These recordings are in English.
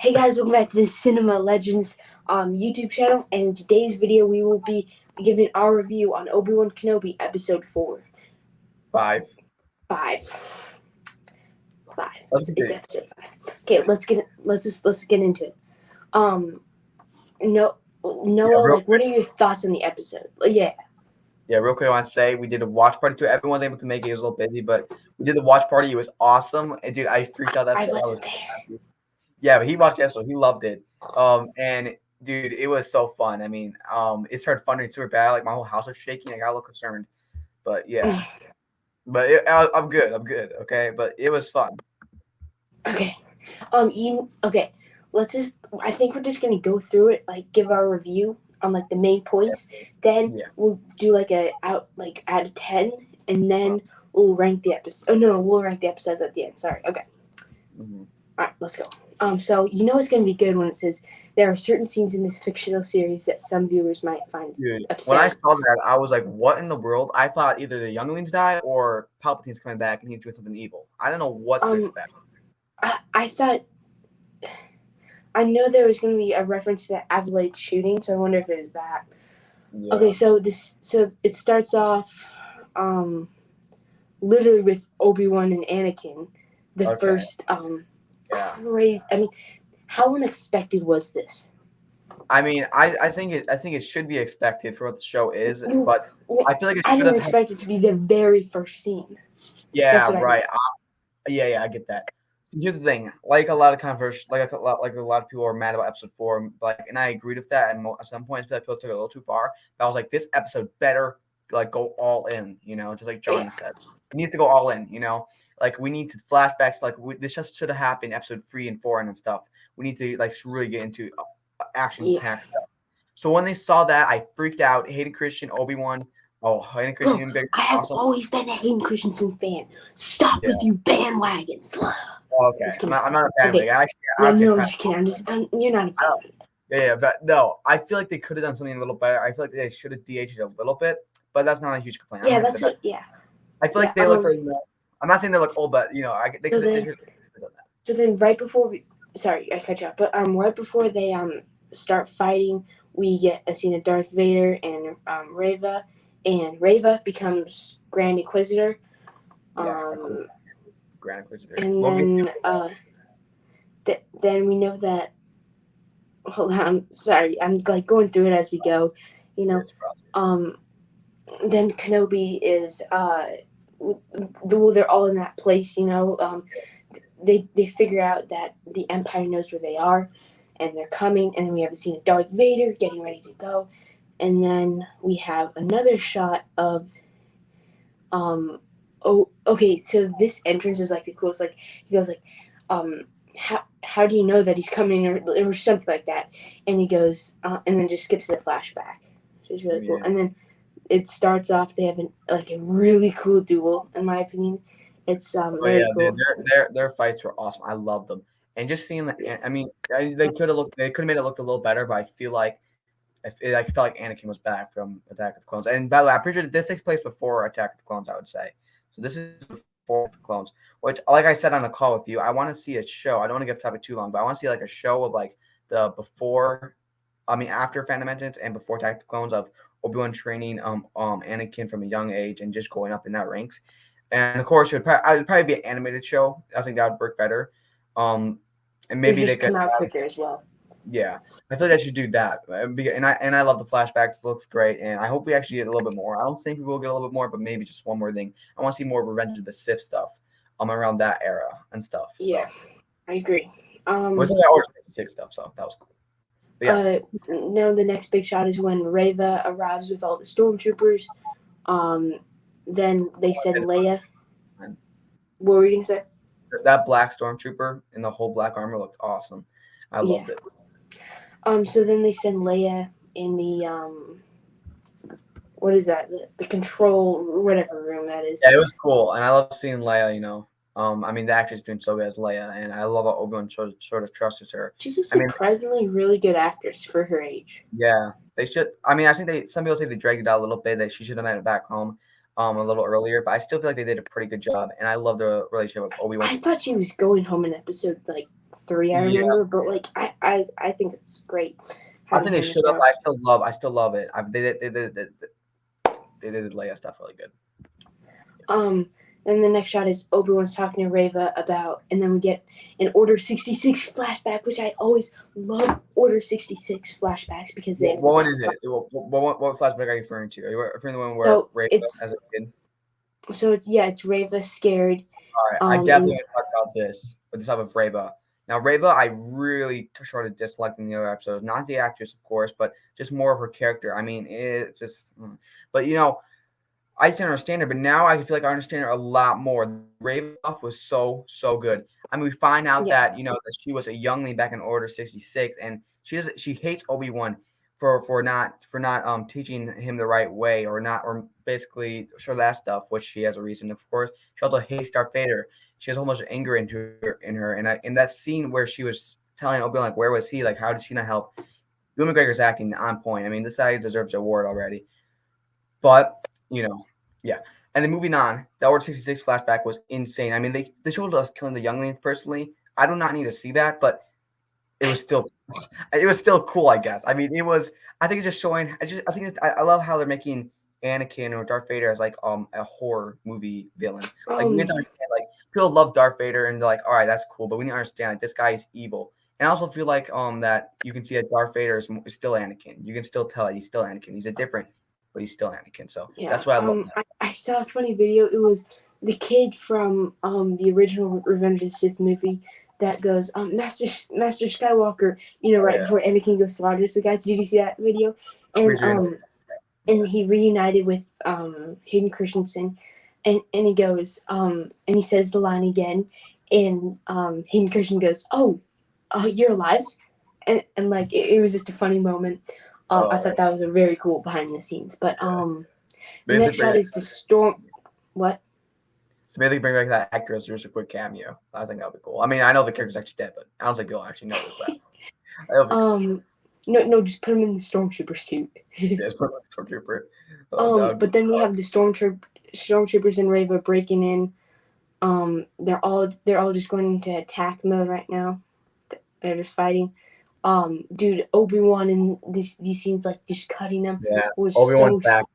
Hey guys, welcome back to the Cinema Legends YouTube channel, and in today's video we will be giving our review on Obi Wan Kenobi Episode 4. 5. 5. Let's It's Episode 5. Okay, let's get into it. Noah, what are your thoughts on the episode? Yeah, real quick, I want to say we did a watch party too. Everyone was able to make it. It was a little busy, but we did the watch party. It was awesome. And dude, I freaked out that I episode. wasn't there. Yeah, but he watched the episode. He loved it. And dude, it was so fun. I mean, it started thundering super bad. Like my whole house was shaking. I got a little concerned, but yeah. But I'm good. I'm good. Okay, but it was fun. Okay. I think we're just gonna go through it, like give our review on like the main points. Then we'll do like out of 10, and then we'll rank the episode. Oh no, we'll rank the episodes at the end. Sorry. Okay. Mm-hmm. All right, let's go. So it's gonna be good when it says there are certain scenes in this fictional series that some viewers might find upsetting. When I saw that, I was like, "What in the world?" I thought either the younglings die or Palpatine's coming back and he's doing something evil. I don't know what to expect. I thought. I know there was going to be a reference to the Avalanche shooting, so I wonder if it is that. Yeah. Okay, so it starts off, literally with Obi Wan and Anakin, the first crazy. I mean, how unexpected was this? I mean, I think it should be expected for what the show is, but I feel like I didn't expect it to be the very first scene. Yeah, right. I get that. Here's the thing, like a lot of controversy, like a lot of people are mad about episode 4, and I agreed with that. And at some points, I feel like people took it a little too far. But I was like, this episode better go all in, just like John said, it needs to go all in. Like we need to flashbacks. This just should have happened episode 3 and 4 and stuff. We need to really get into action-packed stuff. So when they saw that, I freaked out. Hayden Christian, Obi Wan. Oh, Hayden Christian, bro, I have always been a Hayden Christensen fan. Stop with you bandwagons. Okay, I'm not a bandwagon. Okay. I'm just kidding. You're not a bandwagon. Yeah, but no, I feel like they could have done something a little better. I feel like they should have DH'd a little bit, but that's not a huge complaint. Yeah, that's what. Yeah. I feel like they look. I'm not saying they look old, but they could have done that. So then, right before sorry, I cut you off, but right before they start fighting, we get a scene of Darth Vader and Reva, and Reva becomes Grand Inquisitor. Grand Inquisitor. And then then we know that. Hold on, I'm sorry. I'm going through it as we go. Then Kenobi is they're all in that place. They figure out that the Empire knows where they are, and they're coming. And then we have a scene of Darth Vader getting ready to go, and then we have another shot of so this entrance is like the coolest. Like he goes like how do you know that he's coming or something like that, and he goes and then just skips the flashback, which is really cool. And then it starts off, they have a really cool duel, in my opinion. It's very cool. Their fights were awesome. I love them. And just seeing I mean, they could have made it look a little better, but I feel like I felt like Anakin was back from Attack of the Clones. And by the way, I'm pretty sure this takes place before Attack of the Clones, I would say. So this is before the Clones, which, like I said on the call with you, I want to see a show. I don't want to give the topic too long, but I want to see a show of the after Phantom Menace and before Attack of the Clones, of Obi-Wan training Anakin from a young age and just going up in that ranks. And of course, it would probably be an animated show. I think that would work better. And maybe they could come out quicker as well. Yeah, I feel like I should do that. And I love the flashbacks. It looks great, and I hope we actually get a little bit more. I don't think we will get a little bit more, but maybe just one more thing. I want to see more Revenge of the Sith stuff, around that era and stuff. Yeah, so. I agree. Was that Order 66 stuff? So that was cool. But yeah. Now the next big shot is when Reva arrives with all the stormtroopers. Then they send Leia. What were you gonna say? That black stormtrooper in the whole black armor looked awesome. I loved it. So then they send Leia in the what is that? The control whatever room that is. Yeah, it was cool, and I love seeing Leia. I mean, the actress doing so good as Leia, and I love how Obi-Wan sort of trusts her. She's a surprisingly really good actress for her age. Yeah, they should. I mean, I think some people say they dragged it out a little bit. That she should have made it back home a little earlier, but I still feel like they did a pretty good job, and I love the relationship with Obi-Wan. I thought she was going home in episode 3, I Yeah, remember, but like I think it's great I having think they her in the should have. show. I still love it. They did Leia stuff really good. Um, then the next shot is Obi-Wan's talking to Reva about, and then we get an Order 66 flashback, which I always love Order 66 flashbacks because they have the What one best is flash. it? What flashback are you referring to? Are you referring to the one where So Rey it's as a kid? it's Reva scared. All right, I definitely And want to talk about this with this type of Reba. Now, Reba, I really started disliking the other episodes. Not the actress, of course, but just more of her character. I mean, it's just. But I used to understand her, but now I feel like I understand her a lot more. Raven stuff was so good. I mean, we find out yeah, that that she was a youngling back in Order 66, and she hates Obi Wan for not teaching him the right way or basically sure that stuff, which she has a reason, of course. She also hates Darth Vader. She has almost anger in her, and in that scene where she was telling Obi Wan like where was he, like how did she not help? Ewan McGregor's acting on point. I mean, this guy deserves an award already. But, yeah. And then moving on, the Order 66 flashback was insane. I mean, they showed us killing the younglings personally. I do not need to see that, but it was still cool, I guess. I mean, I think it's just showing I love how they're making Anakin or Darth Vader as like a horror movie villain. Like we need to understand like people love Darth Vader and they're like, all right, that's cool, but we need to understand like this guy is evil. And I also feel like that you can see that Darth Vader is still Anakin. You can still tell he's still Anakin. He's a different, but he's still Anakin. So yeah. that's why I love that. I saw a funny video. It was the kid from the original Revenge of the Sith movie that goes, Master Skywalker, Oh right yeah, before Anakin goes slaughters the guys. Did you see that video? I'm And pretty sure. and he reunited with Hayden Christensen, and he goes and he says the line again, and Hayden Christensen goes, "Oh, you're alive," and like it was just a funny moment. I Oh, thought that was a very cool behind the scenes. But the maybe they next bring shot back, is the storm. What? so maybe they bring back that actor as just a quick cameo. I think that'd be cool. I mean, I know the character's actually dead, but I don't think people actually know this. But that'll be cool. No, just put him in the stormtrooper suit. Yeah, it's probably like Stormtrooper. That would be But then we have the stormtroopers and Reva breaking in. They're all just going into attack mode right now. They're just fighting. Dude, Obi Wan in these scenes, like just cutting them, yeah. was Obi Wan's so. back.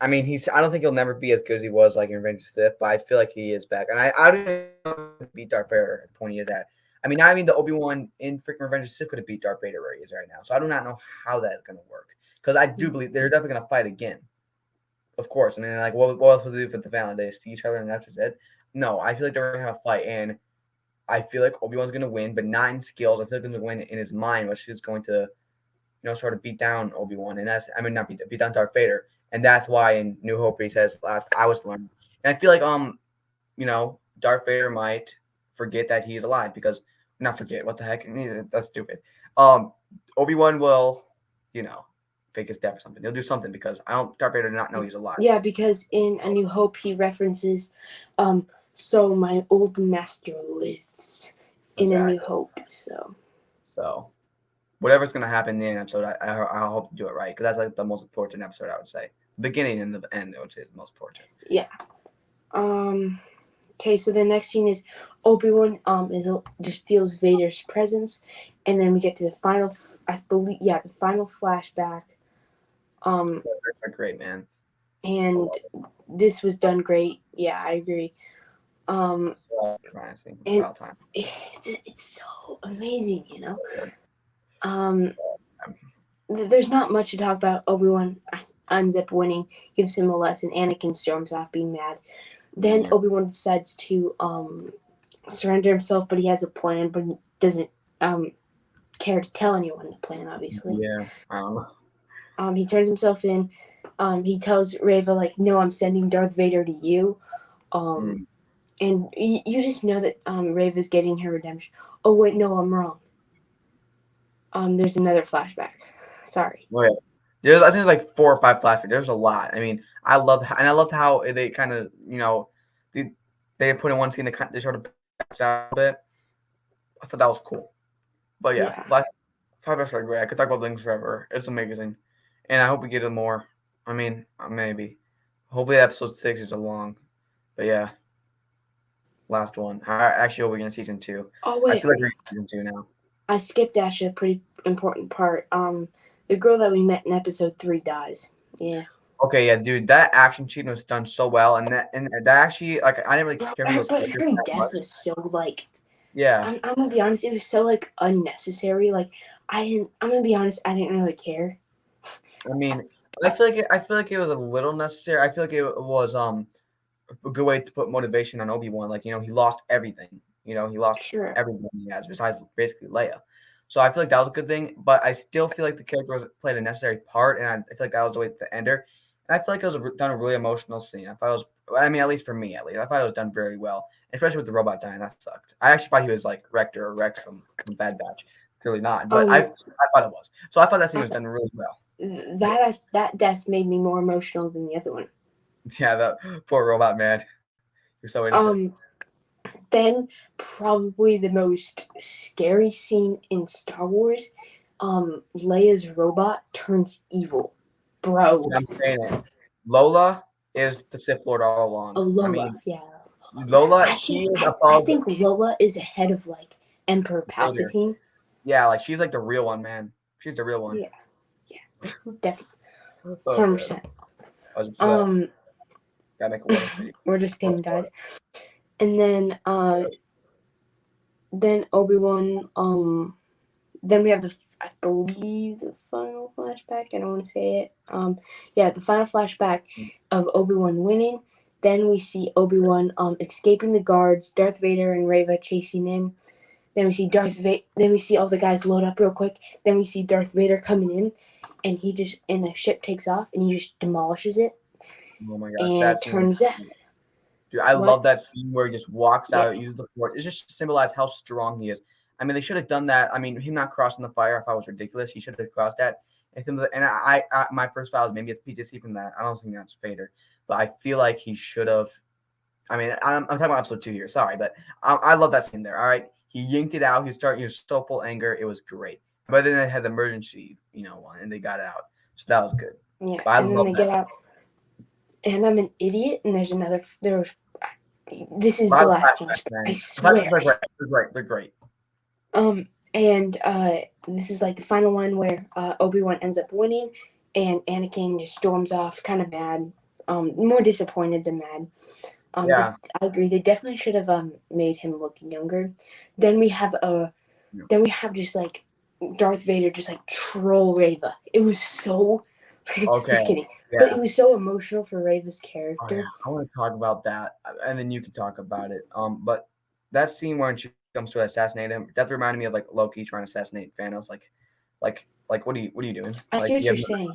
I mean, I don't think he'll never be as good as he was like in Revenge of the Sith, but I feel like he is back. And I don't know if he beat Darth Vader at the point he is at. I mean, the Obi Wan in freaking Revenge of the Sith could have beat Darth Vader where he is right now. So I do not know how that is going to work because I do believe they're definitely going to fight again. Of course. I mean, like, what else would they do for the family? They see each other and that's just it. No, I feel like they're going to have a fight, and I feel like Obi Wan's going to win, but not in skills. I feel like he's going to win in his mind, which is going to sort of beat down Obi Wan, and not beat down Darth Vader, and that's why in New Hope he says last I was learning, and I feel like Darth Vader might forget that he's alive because not forget what the heck that's stupid. Obi Wan will fake his death or something. He'll do something because I don't Darth Vader did not know he's alive. Yeah, because in A New Hope he references, so my old master lives in A New Exactly. Hope. So whatever's gonna happen in the end episode, I hope you do it right because that's like the most important episode I would say. The beginning and the end, I would say, is the most important. Yeah. Okay, so the next scene is Obi-Wan just feels Vader's presence, and then we get to the final. I believe, the final flashback. They're great, man. And this was done great. Yeah, I agree. And About time. it's so amazing, There's not much to talk about. Obi-Wan ends up winning, gives him a lesson. Anakin storms off being mad. Then Obi-Wan decides to surrender himself, but he has a plan, but he doesn't care to tell anyone the plan, obviously. Yeah, I don't know. He turns himself in. He tells Reva, like, no, I'm sending Darth Vader to you. And you just know that Reva's getting her redemption. Oh, wait, no, I'm wrong. There's another flashback. Sorry. Oh, yeah. I think there's like 4 or 5 flashbacks. There's a lot. I mean, I loved how they kind of, they put in one scene they sort of passed out a bit. I thought that was cool. But yeah, last 5 episodes are great. I could talk about things forever. It's amazing. And I hope we get it more. I mean, maybe. Hopefully episode 6 is long. But yeah. Last one. Actually, we're in season 2. Oh I wait, feel like we're in season 2 now. I skipped actually a pretty important part. The girl that we met in episode 3 dies. Yeah. Okay, yeah, dude, that action scene was done so well, and that actually, like, I didn't really care for those But characters her that death much. was so like Yeah, I'm gonna be honest, it was so like unnecessary. Like I'm gonna be honest, I didn't really care. I mean, I feel like it was a little necessary. I feel like it was a good way to put motivation on Obi Wan. Like, he lost everything. He lost Sure. everything he has besides basically Leia. So I feel like that was a good thing, but I still feel like the character was played a necessary part, and I feel like that was the way to end her. And I feel like it was done a really emotional scene. I thought it was, I mean, at least for me, at least, I thought it was done very well, especially with the robot dying. That sucked. I actually thought he was like Rector or Rex from Bad Batch. Clearly not, but I Um, thought it was. So I thought that scene I, was done really well. that death made me more emotional than the other one. Yeah, that poor robot man. You're so innocent. Um, then probably the most scary scene in Star Wars. Leia's robot turns evil, bro. I'm saying it. Lola is the Sith Lord all along. I Lola, mean, yeah. Lola, she is I above think Lola is ahead of like Emperor Vader. Palpatine. Yeah, like she's like the real one, man. She's the real one. Yeah, yeah, definitely, Oh hundred man, percent. 100%. Um, Gotta make a world for you. we're just World kidding, for guys. And then Obi Wan. Then we have I believe the final flashback. I don't want to say it. Yeah, the final flashback it. of Obi Wan winning. Then we see Obi Wan escaping the guards, Darth Vader and Reva chasing in. Then we see Then we see all the guys load up real quick. Then we see Darth Vader coming in, and the ship takes off, and he just demolishes it Oh my gosh, and that scene was turns that. dude, I What? love that scene where he just walks Yeah. out, uses the force. It just symbolized how strong he is. I mean, they should have done that. I mean, him not crossing the fire, I thought was ridiculous. He should have crossed that. And my first thought was maybe it's PTC from that. I don't think that's Vader, but I feel like he should have. I mean, I'm talking about episode 2 here. Sorry, but I love that scene there. All right, he yanked it out. He was so full anger. It was great. But then they had the emergency, one, and they got it out. So that was good. Yeah, But I and then love they that get out, and I'm an idiot. And there's another. There was. This is the Bible last flashbacks, flashback. I man. swear. They're great. They're great. They're great. And this is like the final one where Obi Wan ends up winning, and Anakin just storms off, kind of mad, more disappointed than mad. Yeah. I agree. They definitely should have made him look younger. Then we have just like Darth Vader just like troll Reva. It was so Okay. just kidding, but Yeah. it was so emotional for Reva's Oh yeah. character. I want to talk about that, and then you can talk about it. But that scene when she comes to assassinate him definitely reminded me of like Loki trying to assassinate Thanos. Like, what are you doing? I see Like, what you you're have saying.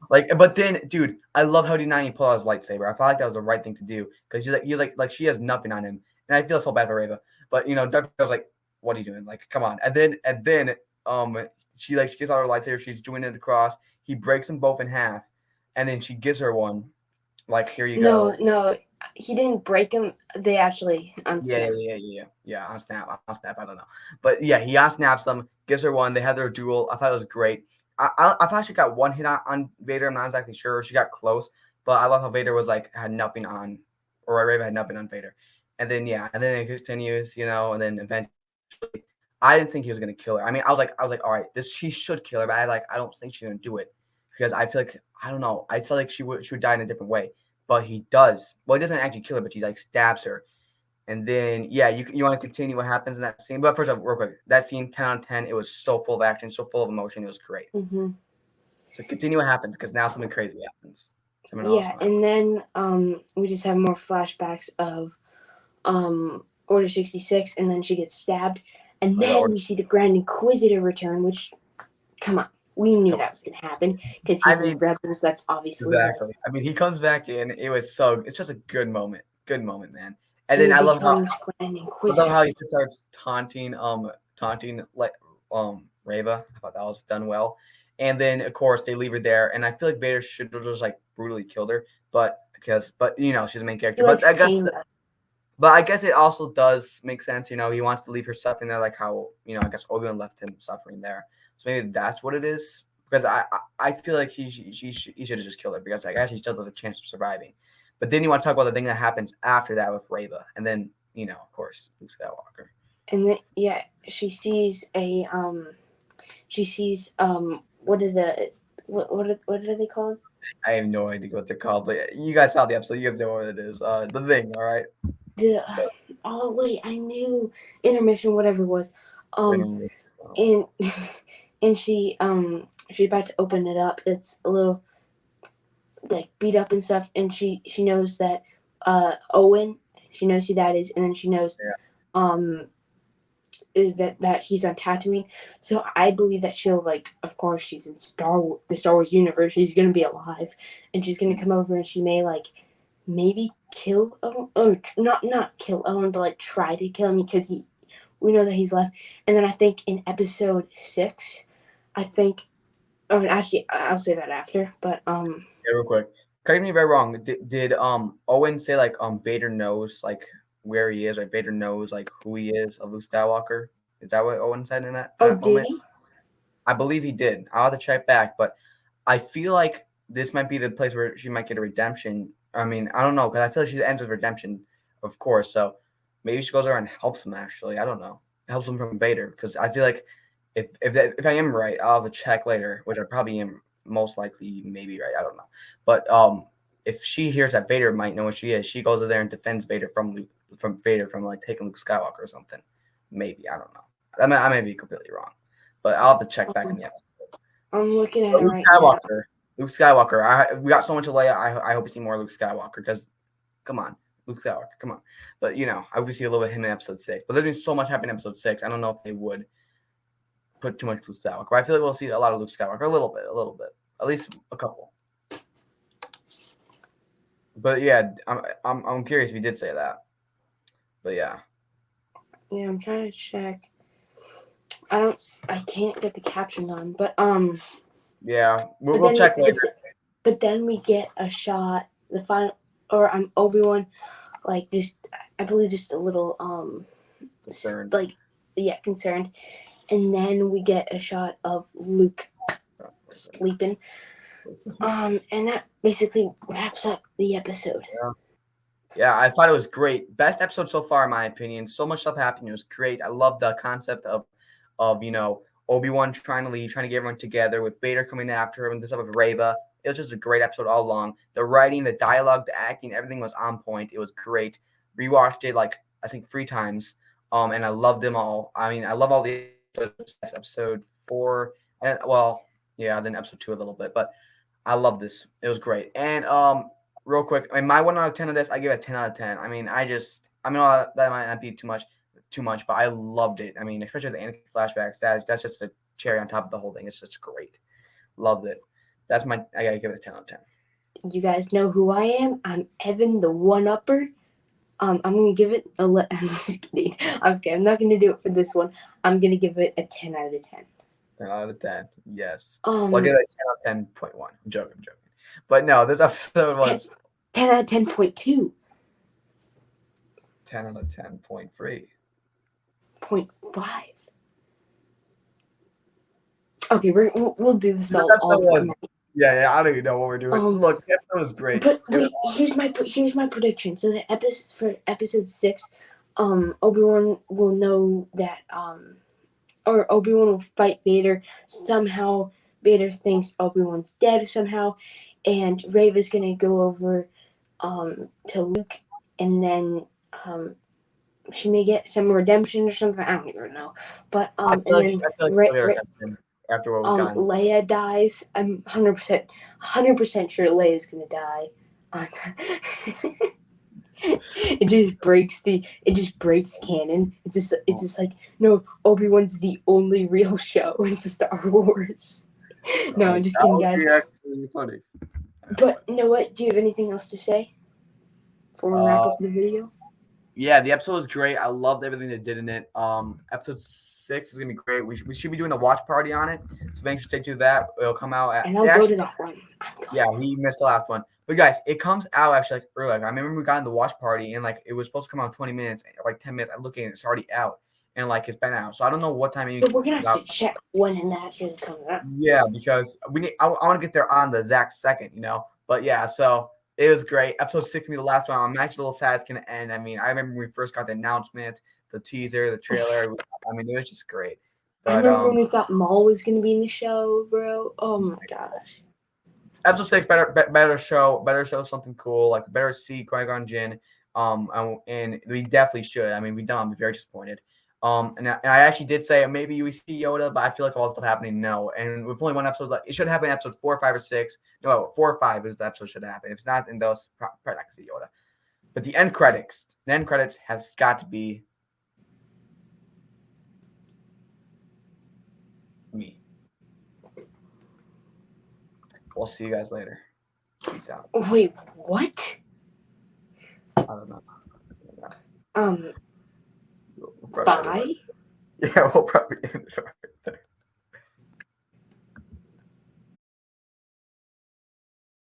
like, but then, dude, I love how he did not even pull out his lightsaber. I felt like that was the right thing to do because he was like she has nothing on him, and I feel so bad for Reva. But Darth was like, "What are you doing? Like, come on!" And then, she gets out her lightsaber. She's doing it across. He breaks them both in half, and then she gives her one. Like, here you No, go. no, he didn't break him. They actually Yeah, yeah, unsnap. yeah, yeah, yeah. On snap. I don't know, but yeah, he on snaps them, gives her one. They had their duel. I thought it was great. I thought she got one hit on Vader. I'm not exactly sure. She got close, but I love how Vader was like had nothing on, or Raven had nothing on Vader. And then and then it continues, and then eventually, I didn't think he was gonna kill her. I mean, I was like, all right, this she should kill her, but I don't think she's gonna do it because I feel like I don't know. I feel like she would die in a different way, but he does. Well, he doesn't actually kill her, but he like stabs her. And then, yeah, you want to continue what happens in that scene. But first off, real quick, that scene, 10 out of 10, it was so full of action, so full of emotion. It was great. Hmm. So continue what happens because now something crazy happens. Something Yeah, awesome happens. and then we just have more flashbacks of Order 66, and then she gets stabbed, and then we see the Grand Inquisitor return. Which, come on, we knew Come on. that was gonna happen because I he's in mean, Rebels. That's obviously like, exactly. I mean, he comes back in. It's just a good moment. Good moment, man. And and then he I becomes Grand love Inquisitor. how he just starts taunting like Reva. I thought that was done well. And then of course they leave her there, and I feel like Vader should have just like brutally killed her, but she's the main character. He likes pain. But I guess it also does make sense. He wants to leave her suffering there, like how I guess Obi Wan left him suffering there. So maybe that's what it is. Because I feel like he should have just killed her because I guess he still has a chance of surviving. But then you want to talk about the thing that happens after that with Reva, and then of course, Luke Skywalker. And then she sees what are they called? I have no idea what they're called, but you guys saw the episode. You guys know what it is. The thing, all right. The oh wait, I knew intermission, whatever it was. And and she's about to open it up. It's a little like beat up and stuff, and she knows that Owen. She knows who that is, and then she knows that he's on Tatooine. So I believe that she'll of course she's in the Star Wars universe. She's gonna be alive, and she's gonna come over and she may maybe kill Owen, or not kill Owen, but try to kill him because we know that he's left. And then I think in episode 6, actually I'll say that after. But real quick, correct me if I'm wrong. Did Owen say Vader knows where he is, Vader knows who he is of Luke Skywalker? Is that what Owen said in that moment? Did he? I believe he did. I'll have to check back, but I feel like this might be the place where she might get a redemption. I mean, I don't know, because I feel like she ends with redemption, of course. So maybe she goes over and helps him. Actually, I don't know. It helps him from Vader, because I feel like if I am right, I'll have to check later, which I probably am most likely maybe right. I don't know, but if she hears that Vader might know what she is, she goes over there and defends Vader from taking Luke Skywalker or something. Maybe, I don't know. I may be completely wrong, but I'll have to check back in the episode. I'm looking at Luke right Skywalker. now. Luke Skywalker. We got so much of Leia. I hope we see more Luke Skywalker, because, come on, Luke Skywalker, come on. But I hope we see a little bit of him in episode 6. But there's been so much happening in episode 6. I don't know if they would put too much Luke Skywalker. But I feel like we'll see a lot of Luke Skywalker, a little bit, at least a couple. But yeah, I'm curious if he did say that. But yeah. Yeah, I'm trying to check. I can't get the caption on, but yeah, we'll check later. But then we get a shot, the final, or Obi Wan, just I believe just a little concerned. Concerned, and then we get a shot of Luke sleeping, and that basically wraps up the episode. Yeah, I thought it was great. Best episode so far, in my opinion. So much stuff happened. It was great. I love the concept of Obi Wan trying to leave, trying to get everyone together, with Vader coming after him, and this stuff with Reva. It was just a great episode all along. The writing, the dialogue, the acting, everything was on point. It was great. Rewatched it I think 3 times. And I loved them all. I mean, I love all the episodes. Episode 4, and then episode 2 a little bit, but I love this. It was great. And real quick, my 1 out of 10 of this, I give it a 10 out of 10. I mean, that might not be too much, but I loved it. I mean, especially the Anakin flashbacks. That's just a cherry on top of the whole thing. It's just great. Loved it. I gotta give it a 10 out of 10. You guys know who I am. I'm Evan, the one-upper. I'm gonna give it I'm just kidding. Okay, I'm not gonna do it for this one. I'm gonna give it a 10 out of 10. 10 out of 10. Yes. I'll give it a 10 out of 10.1. I'm joking. But no, this episode was 10 out of 10.2. 10 out of 10.3. 0.5. Okay, we'll do this all night. Yeah, I don't even know what we're doing. Look, the episode was great. But wait, here's my prediction. So the episode 6, Obi-Wan will know that or Obi-Wan will fight Vader. Somehow Vader thinks Obi-Wan's dead somehow, and Reva's gonna go over to Luke, and then she may get some redemption or something. I don't even know. But after what we've gotten. Leia dies. I'm 100% sure Leia's gonna die. It just breaks canon. It's just no, Obi-Wan's the only real show in Star Wars. No, I'm just kidding, guys. Actually funny. But you know what? Do you have anything else to say before we wrap up the video? Yeah, the episode was great. I loved everything they did in it. Episode 6 is gonna be great. We should be doing a watch party on it. So make sure to do that. It'll come out and I'll go to that one. Yeah, he missed the last one. But guys, it comes out actually early. I remember we got in the watch party and it was supposed to come out in 20 minutes, 10 minutes. I'm looking and it's already out. And it's been out. So I don't know what time. But we're gonna have to check when and that is coming out. Yeah, because I want to get there on the exact second, But yeah, so It was great. Episode 6 will be the last one. I'm actually a little sad it's gonna end. I mean, I remember when we first got the announcement, the teaser, the trailer. I mean, it was just great. I But remember when we thought Maul was gonna be in the show, bro. Oh my gosh. episode 6 better show something cool, like better see Qui-Gon Jinn. And we definitely should. I mean, we don't. I'm very disappointed. And I actually did say maybe we see Yoda, but I feel like all this stuff happening. No, and with only one episode left, it should happen in episode 4, 5, or 6. No, 4 or 5 is the episode should happen. If it's not in those, probably not gonna see Yoda. But the end credits has got to be me. We'll see you guys later. Peace out. Wait, what? I don't know. Bye. Yeah, we'll probably end it.